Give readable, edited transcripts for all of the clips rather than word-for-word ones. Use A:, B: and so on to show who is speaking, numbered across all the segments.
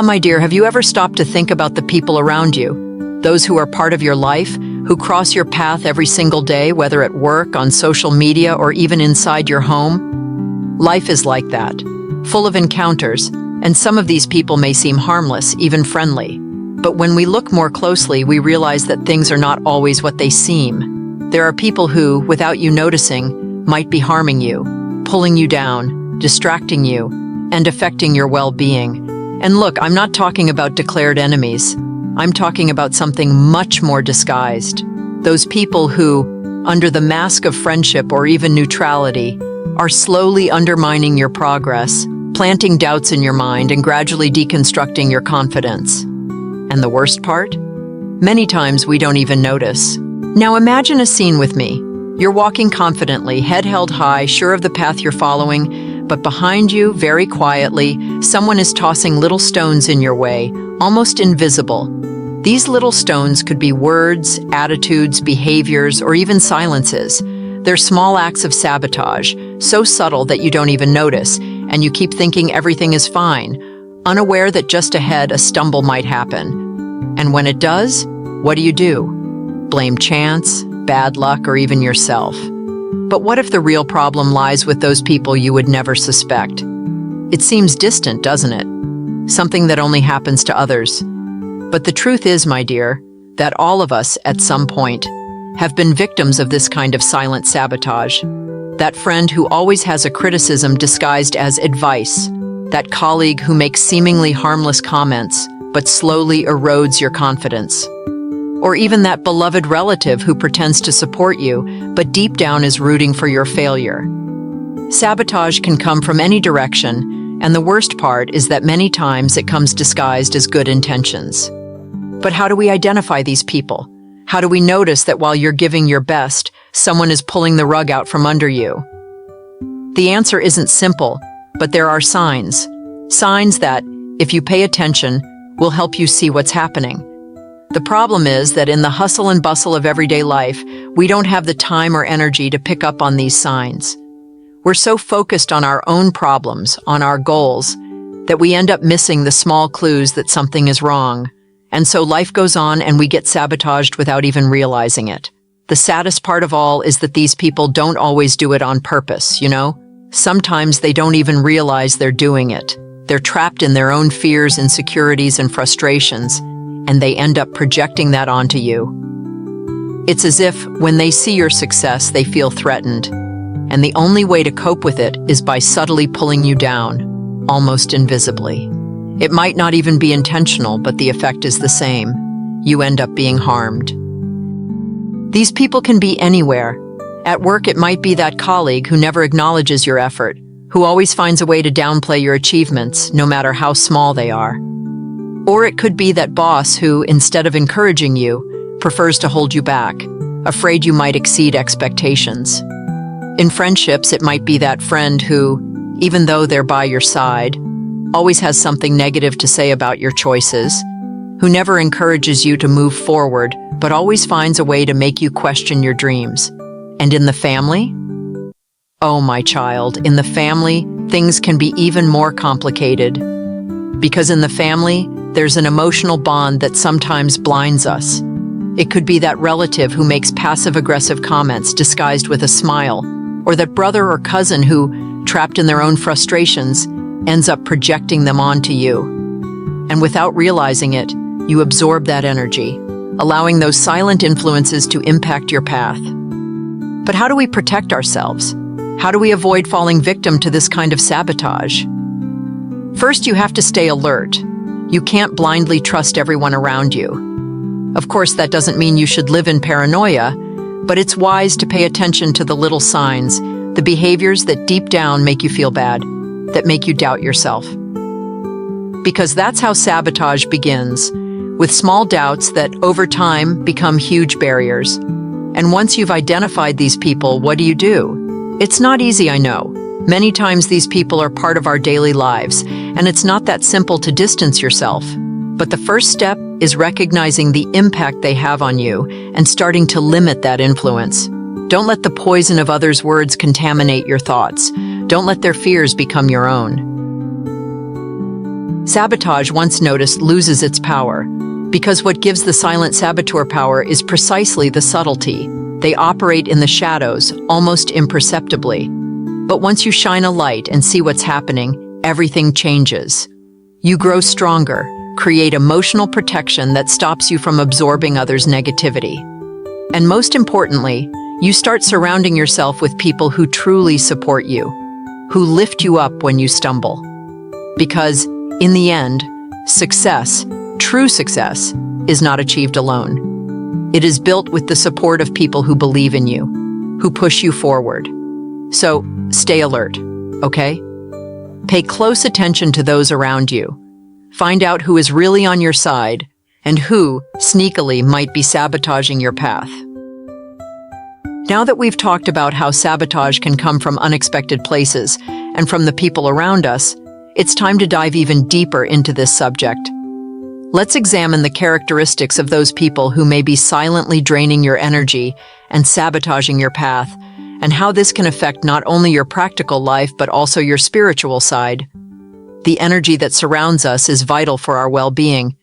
A: My dear, have you ever stopped to think about the people around you? Those who are part of your life, who cross your path every single day, whether at work, on social media, or even inside your home? Life is like that, full of encounters, and some of these people may seem harmless, even friendly. But when we look more closely, we realize that things are not always what they seem. There are people who, without you noticing, might be harming you, pulling you down, distracting you, and affecting your well-being. And look, I'm not talking about declared enemies. I'm talking about something much more disguised. Those people who, under the mask of friendship or even neutrality, are slowly undermining your progress, planting doubts in your mind, and gradually deconstructing your confidence. And the worst part? Many times we don't even notice. Now imagine a scene with me. You're walking confidently, head held high, sure of the path you're following, but behind you, very quietly, someone is tossing little stones in your way, almost invisible. These little stones could be words, attitudes, behaviors, or even silences. They're small acts of sabotage, so subtle that you don't even notice, and you keep thinking everything is fine, unaware that just ahead a stumble might happen. And when it does, what do? Blame chance, bad luck, or even yourself. But what if the real problem lies with those people you would never suspect? It seems distant, doesn't it? Something that only happens to others. But the truth is, my dear, that all of us, at some point, have been victims of this kind of silent sabotage. That friend who always has a criticism disguised as advice. That colleague who makes seemingly harmless comments, but slowly erodes your confidence. Or even that beloved relative who pretends to support you, but deep down is rooting for your failure. Sabotage can come from any direction, and the worst part is that many times it comes disguised as good intentions. But how do we identify these people? How do we notice that while you're giving your best, someone is pulling the rug out from under you? The answer isn't simple, but there are signs. Signs that, if you pay attention, will help you see what's happening. The problem is that in the hustle and bustle of everyday life, we don't have the time or energy to pick up on these signs. We're so focused on our own problems, on our goals, that we end up missing the small clues that something is wrong. And so life goes on and we get sabotaged without even realizing it. The saddest part of all is that these people don't always do it on purpose, you know? Sometimes they don't even realize they're doing it. They're trapped in their own fears, insecurities, and frustrations, and they end up projecting that onto you. It's as if, when they see your success, they feel threatened, and the only way to cope with it is by subtly pulling you down, almost invisibly. It might not even be intentional, but the effect is the same. You end up being harmed. These people can be anywhere. At work, it might be that colleague who never acknowledges your effort, who always finds a way to downplay your achievements, no matter how small they are. Or it could be that boss who, instead of encouraging you, prefers to hold you back, afraid you might exceed expectations. In friendships, it might be that friend who, even though they're by your side, always has something negative to say about your choices, who never encourages you to move forward, but always finds a way to make you question your dreams. And in the family? Oh, my child, in the family, things can be even more complicated. Because in the family, there's an emotional bond that sometimes blinds us. It could be that relative who makes passive-aggressive comments disguised with a smile, or that brother or cousin who, trapped in their own frustrations, ends up projecting them onto you. And without realizing it, you absorb that energy, allowing those silent influences to impact your path. But how do we protect ourselves? How do we avoid falling victim to this kind of sabotage? First, you have to stay alert. You can't blindly trust everyone around you. Of course, that doesn't mean you should live in paranoia, but it's wise to pay attention to the little signs, the behaviors that deep down make you feel bad, that make you doubt yourself. Because that's how sabotage begins, with small doubts that over time become huge barriers. And once you've identified these people, what do? It's not easy, I know. Many times these people are part of our daily lives, and it's not that simple to distance yourself. But the first step is recognizing the impact they have on you and starting to limit that influence. Don't let the poison of others' words contaminate your thoughts. Don't let their fears become your own. Sabotage, once noticed, loses its power, because what gives the silent saboteur power is precisely the subtlety. They operate in the shadows, almost imperceptibly. But once you shine a light and see what's happening, everything changes. You grow stronger, create emotional protection that stops you from absorbing others' negativity. And most importantly, you start surrounding yourself with people who truly support you, who lift you up when you stumble. Because, in the end, success, true success, is not achieved alone. It is built with the support of people who believe in you, who push you forward. So, stay alert, okay? Pay close attention to those around you. Find out who is really on your side and who, sneakily, might be sabotaging your path. Now that we've talked about how sabotage can come from unexpected places and from the people around us, it's time to dive even deeper into this subject. Let's examine the characteristics of those people who may be silently draining your energy and sabotaging your path, and how this can affect not only your practical life but also your spiritual side. The energy that surrounds us is vital for our well-being,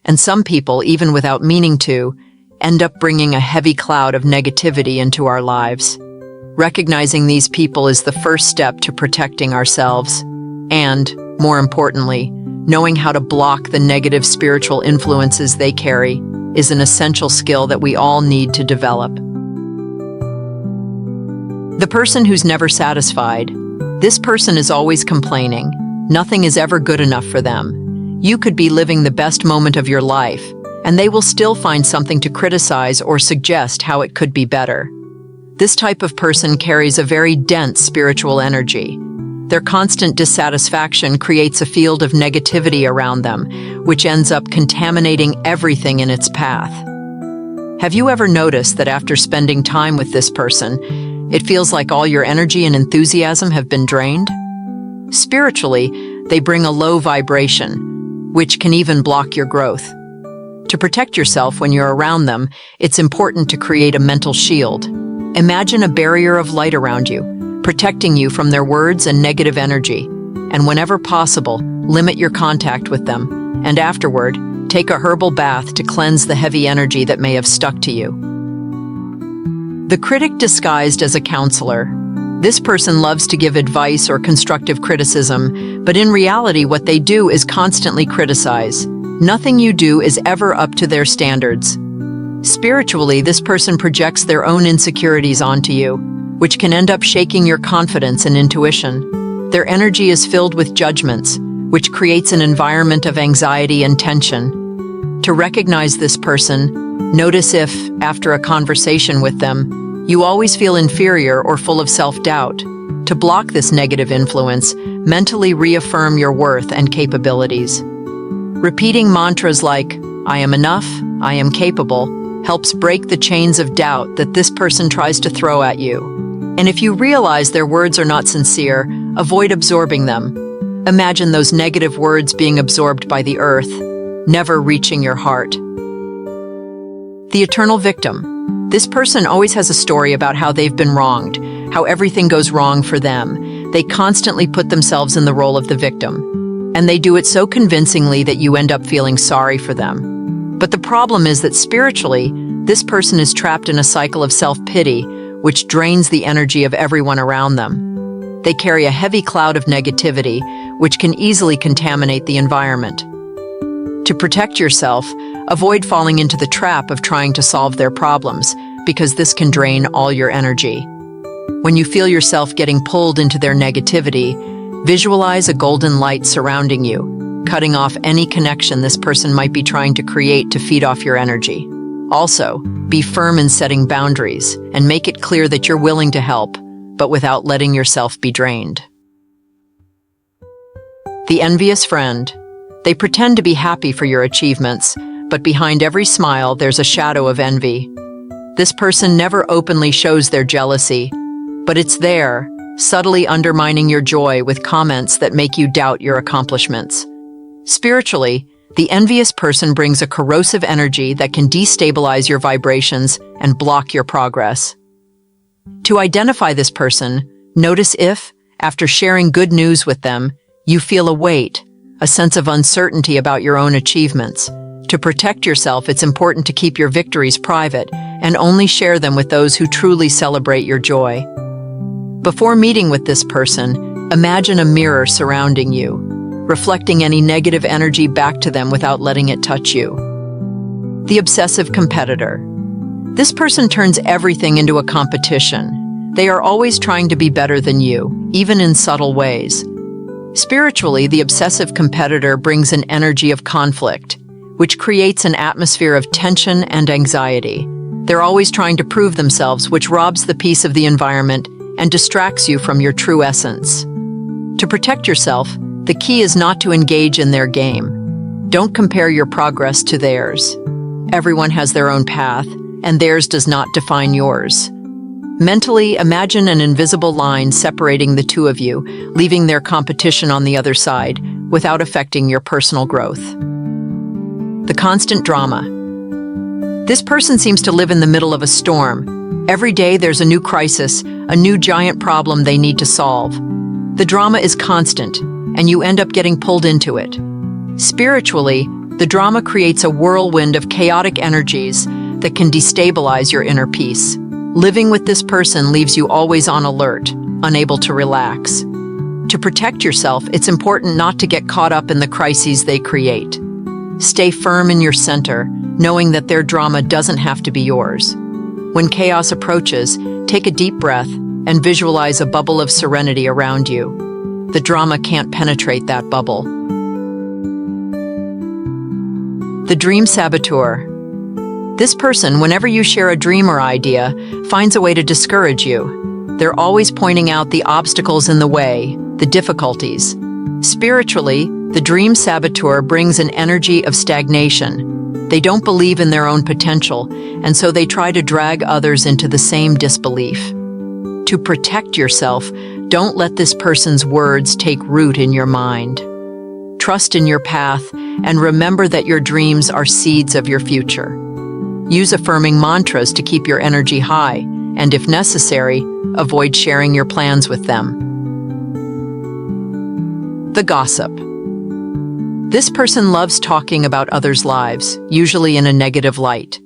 A: and some people, even without meaning to, end up bringing a heavy cloud of negativity into our lives. Recognizing these people is the first step to protecting ourselves, and, more importantly, knowing how to block the negative spiritual influences they carry is an essential skill that we all need to develop. The person who's never satisfied. This person is always complaining. Nothing is ever good enough for them. You could be living the best moment of your life, and they will still find something to criticize or suggest how it could be better. This type of person carries a very dense spiritual energy. Their constant dissatisfaction creates a field of negativity around them, which ends up contaminating everything in its path. Have you ever noticed that after spending time with this person, it feels like all your energy and enthusiasm have been drained? Spiritually, they bring a low vibration, which can even block your growth. To protect yourself when you're around them, it's important to create a mental shield. Imagine a barrier of light around you, protecting you from their words and negative energy. And whenever possible, limit your contact with them. And afterward, take a herbal bath to cleanse the heavy energy that may have stuck to you. The critic disguised as a counselor. This person loves to give advice or constructive criticism, but in reality what they do is constantly criticize. Nothing you do is ever up to their standards. Spiritually, this person projects their own insecurities onto you, which can end up shaking your confidence and intuition. Their energy is filled with judgments, which creates an environment of anxiety and tension. To recognize this person, notice if, after a conversation with them, you always feel inferior or full of self-doubt. To block this negative influence, mentally reaffirm your worth and capabilities. Repeating mantras like, "I am enough, I am capable," helps break the chains of doubt that this person tries to throw at you. And if you realize their words are not sincere, avoid absorbing them. Imagine those negative words being absorbed by the earth, never reaching your heart. The eternal victim. This person always has a story about how they've been wronged, how everything goes wrong for them. They constantly put themselves in the role of the victim. And they do it so convincingly that you end up feeling sorry for them. But the problem is that spiritually, this person is trapped in a cycle of self-pity, which drains the energy of everyone around them. They carry a heavy cloud of negativity, which can easily contaminate the environment. To protect yourself, avoid falling into the trap of trying to solve their problems, because this can drain all your energy. When you feel yourself getting pulled into their negativity, visualize a golden light surrounding you, cutting off any connection this person might be trying to create to feed off your energy. Also, be firm in setting boundaries and make it clear that you're willing to help, but without letting yourself be drained. The envious friend. They pretend to be happy for your achievements, but behind every smile there's a shadow of envy. This person never openly shows their jealousy, but it's there, subtly undermining your joy with comments that make you doubt your accomplishments. Spiritually, the envious person brings a corrosive energy that can destabilize your vibrations and block your progress. To identify this person, notice if, after sharing good news with them, you feel a weight, a sense of uncertainty about your own achievements. To protect yourself, it's important to keep your victories private and only share them with those who truly celebrate your joy. Before meeting with this person, imagine a mirror surrounding you, reflecting any negative energy back to them without letting it touch you. The obsessive competitor. This person turns everything into a competition. They are always trying to be better than you, even in subtle ways. Spiritually, the obsessive competitor brings an energy of conflict, which creates an atmosphere of tension and anxiety. They're always trying to prove themselves, which robs the peace of the environment and distracts you from your true essence. To protect yourself, the key is not to engage in their game. Don't compare your progress to theirs. Everyone has their own path, and theirs does not define yours. Mentally, imagine an invisible line separating the two of you, leaving their competition on the other side, without affecting your personal growth. The constant drama. This person seems to live in the middle of a storm. Every day there's a new crisis, a new giant problem they need to solve. The drama is constant, and you end up getting pulled into it. Spiritually, the drama creates a whirlwind of chaotic energies that can destabilize your inner peace. Living with this person leaves you always on alert, unable to relax. To protect yourself, it's important not to get caught up in the crises they create. Stay firm in your center, knowing that their drama doesn't have to be yours. When chaos approaches, take a deep breath and visualize a bubble of serenity around you. The drama can't penetrate that bubble. The dream saboteur. This person, whenever you share a dream or idea, finds a way to discourage you. They're always pointing out the obstacles in the way, the difficulties. Spiritually, the dream saboteur brings an energy of stagnation. They don't believe in their own potential, and so they try to drag others into the same disbelief. To protect yourself, don't let this person's words take root in your mind. Trust in your path, and remember that your dreams are seeds of your future. Use affirming mantras to keep your energy high, and if necessary, avoid sharing your plans with them. The gossip. This person loves talking about others' lives, usually in a negative light.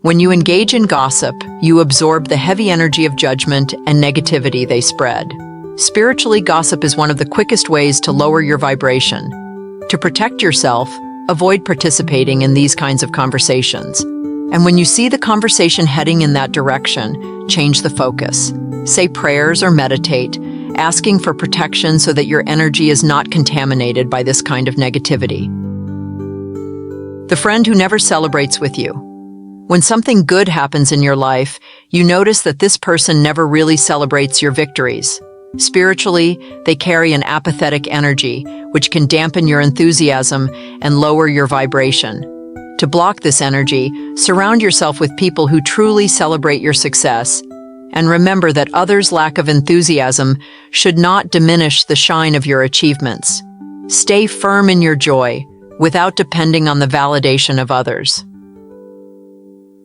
A: When you engage in gossip, you absorb the heavy energy of judgment and negativity they spread. Spiritually, gossip is one of the quickest ways to lower your vibration. To protect yourself, avoid participating in these kinds of conversations. And when you see the conversation heading in that direction, change the focus. Say prayers or meditate, asking for protection so that your energy is not contaminated by this kind of negativity. The friend who never celebrates with you. When something good happens in your life, you notice that this person never really celebrates your victories. Spiritually, they carry an apathetic energy, which can dampen your enthusiasm and lower your vibration. To block this energy, surround yourself with people who truly celebrate your success, and remember that others' lack of enthusiasm should not diminish the shine of your achievements. Stay firm in your joy, without depending on the validation of others.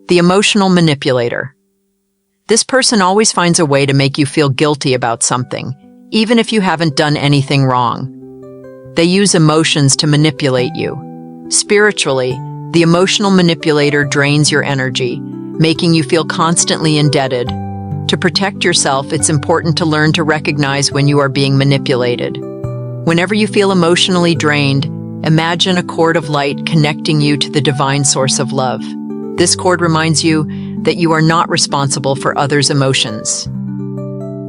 A: The emotional manipulator. This person always finds a way to make you feel guilty about something, even if you haven't done anything wrong. They use emotions to manipulate you. Spiritually, the emotional manipulator drains your energy, making you feel constantly indebted. To protect yourself, it's important to learn to recognize when you are being manipulated. Whenever you feel emotionally drained, imagine a cord of light connecting you to the divine source of love. This cord reminds you that you are not responsible for others' emotions.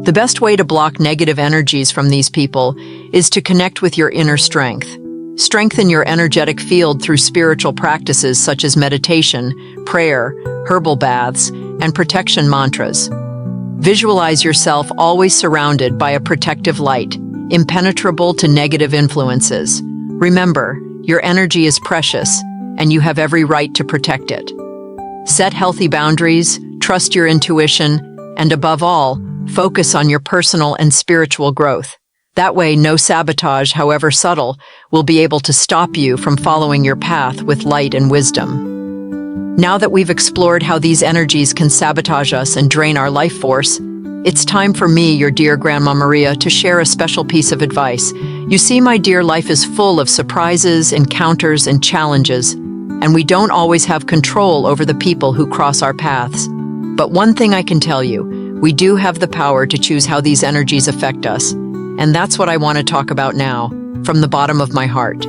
A: The best way to block negative energies from these people is to connect with your inner strength. Strengthen your energetic field through spiritual practices such as meditation, prayer, herbal baths, and protection mantras. Visualize yourself always surrounded by a protective light, impenetrable to negative influences. Remember, your energy is precious, and you have every right to protect it. Set healthy boundaries, trust your intuition, and above all, focus on your personal and spiritual growth. That way, no sabotage, however subtle, will be able to stop you from following your path with light and wisdom. Now that we've explored how these energies can sabotage us and drain our life force, It's time for me, your dear Grandma Maria, to share a special piece of advice. You see, my dear, life is full of surprises, encounters, and challenges, and we don't always have control over the people who cross our paths. But one thing I can tell you, we do have the power to choose how these energies affect us, and that's what I want to talk about now, from the bottom of my heart.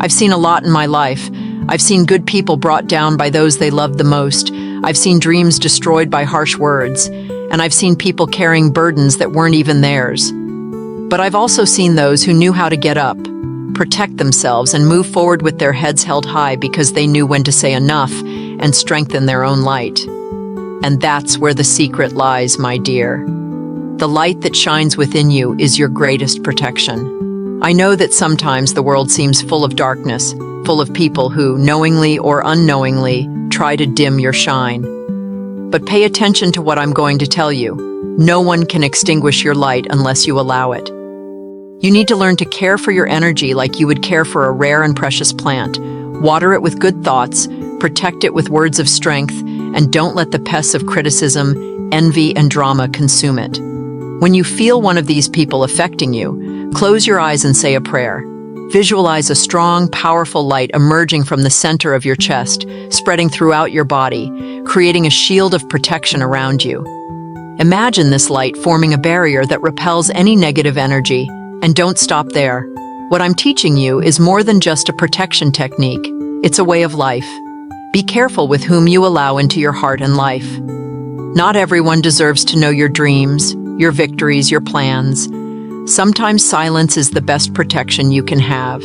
A: I've seen a lot in my life. I've seen good people brought down by those they loved the most. I've seen dreams destroyed by harsh words, and I've seen people carrying burdens that weren't even theirs. But I've also seen those who knew how to get up, protect themselves, and move forward with their heads held high because they knew when to say enough and strengthen their own light. And that's where the secret lies, my dear. The light that shines within you is your greatest protection. I know that sometimes the world seems full of darkness, full of people who, knowingly or unknowingly, try to dim your shine. But pay attention to what I'm going to tell you. No one can extinguish your light unless you allow it. You need to learn to care for your energy like you would care for a rare and precious plant. Water it with good thoughts, protect it with words of strength, and don't let the pests of criticism, envy, and drama consume it. When you feel one of these people affecting you, close your eyes and say a prayer. Visualize a strong, powerful light emerging from the center of your chest, spreading throughout your body, creating a shield of protection around you. Imagine this light forming a barrier that repels any negative energy, and don't stop there. What I'm teaching you is more than just a protection technique. It's a way of life. Be careful with whom you allow into your heart and life. Not everyone deserves to know your dreams, your victories, your plans. Sometimes silence is the best protection you can have.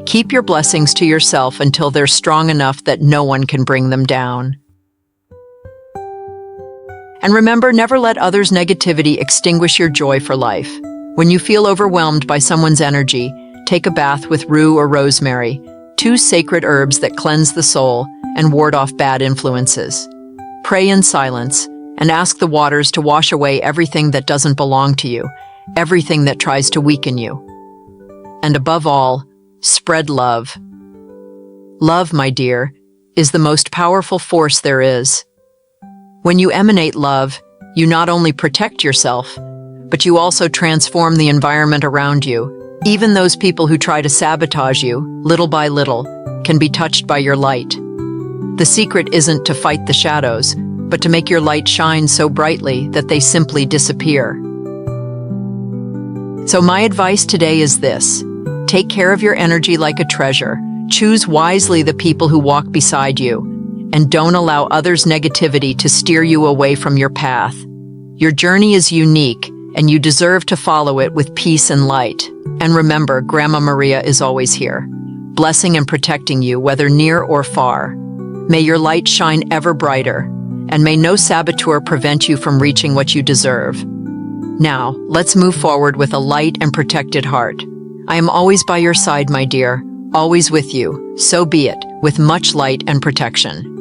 A: Keep your blessings to yourself until they're strong enough that no one can bring them down. And remember, never let others' negativity extinguish your joy for life. When you feel overwhelmed by someone's energy, take a bath with rue or rosemary, two sacred herbs that cleanse the soul and ward off bad influences. Pray in silence and ask the waters to wash away everything that doesn't belong to you, everything that tries to weaken you. And above all, spread love. Love, my dear, is the most powerful force there is. When you emanate love, you not only protect yourself, but you also transform the environment around you. Even those people who try to sabotage you, little by little, can be touched by your light. The secret isn't to fight the shadows, but to make your light shine so brightly that they simply disappear. So my advice today is this: take care of your energy like a treasure. Choose wisely the people who walk beside you, and don't allow others' negativity to steer you away from your path. Your journey is unique, and you deserve to follow it with peace and light. And remember, Grandma Maria is always here, blessing and protecting you, whether near or far. May your light shine ever brighter, and may no saboteur prevent you from reaching what you deserve. Now, let's move forward with a light and protected heart. I am always by your side, my dear, always with you. So be it, with much light and protection.